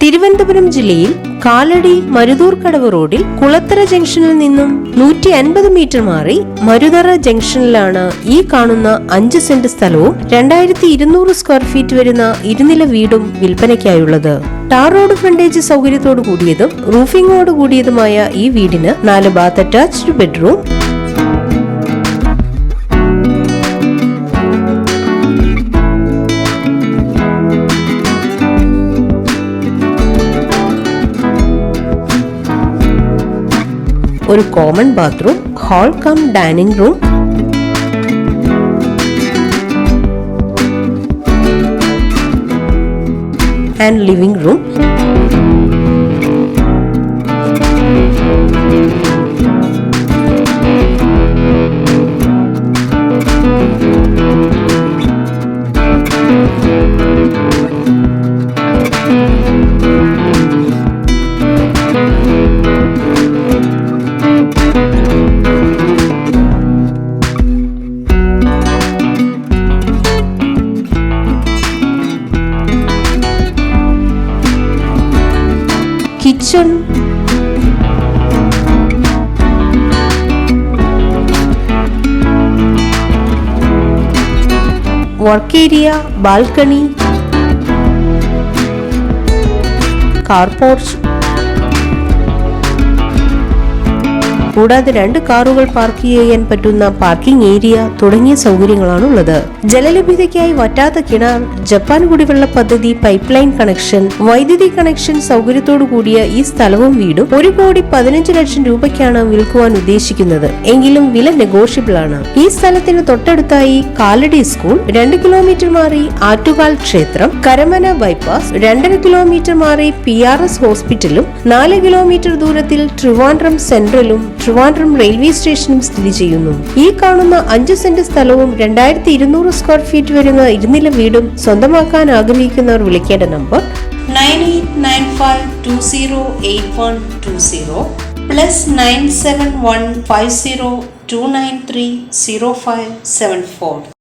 തിരുവനന്തപുരം ജില്ലയിൽ കാലടി മരുതൂർക്കടവ് റോഡിൽ കുളത്തറ ജംഗ്ഷനിൽ നിന്നും 150 മീറ്റർ മാറി മരുതറ ജംഗ്ഷനിലാണ് ഈ കാണുന്ന 5 സെന്റ് സ്ഥലവും 2200 സ്ക്വയർ ഫീറ്റ് വരുന്ന ഇരുനില വീടും വിൽപ്പനയ്ക്കായുള്ളത്. ടാർ റോഡ് ഫ്രണ്ടേജ് സൗകര്യത്തോടു കൂടിയതും റൂഫിംഗോട് കൂടിയതുമായ ഈ വീടിന് 4 ബാത്ത് അറ്റാച്ച്ഡ് ബെഡ്റൂം, ഒരു common bathroom, hall come dining room, and living room. Kitchen, work area, balcony, car porch, കൂടാതെ 2 കാറുകൾ പാർക്ക് ചെയ്യാൻ പറ്റുന്ന പാർക്കിംഗ് ഏരിയ തുടങ്ങിയ സൗകര്യങ്ങളാണുള്ളത്. ജലലഭ്യതയ്ക്കായി വറ്റാത്ത കിണർ, ജപ്പാൻ കുടിവെള്ള പദ്ധതി, പൈപ്പ് ലൈൻ കണക്ഷൻ, വൈദ്യുതി കണക്ഷൻ സൗകര്യത്തോടു കൂടിയ ഈ സ്ഥലവും വീടും 1,15 ലക്ഷം രൂപയ്ക്കാണ് വിൽക്കുവാൻ ഉദ്ദേശിക്കുന്നത്. എങ്കിലും വില നെഗോഷ്യബിൾ ആണ്. ഈ സ്ഥലത്തിന് തൊട്ടടുത്തായി കാലടി സ്കൂൾ, 2 കിലോമീറ്റർ മാറി ആറ്റുകാൽ ക്ഷേത്രം, കരമന ബൈപ്പാസ്, 2.5 കിലോമീറ്റർ മാറി PRS ഹോസ്പിറ്റലും, 4 കിലോമീറ്റർ ദൂരത്തിൽ ട്രിവാൻഡ്രം സെൻട്രലും ട്രിവാൻഡ്രം റെയിൽവേ സ്റ്റേഷനും സ്ഥിതി ചെയ്യുന്നു. ഈ കാണുന്ന 5 സെന്റ് സ്ഥലവും 2200 സ്ക്വയർ ഫീറ്റ് വരുന്ന ഇരുനില വീടും സ്വന്തമാക്കാൻ ആഗ്രഹിക്കുന്നവർ വിളിക്കേണ്ട നമ്പർ 9895208120 +9715029300574.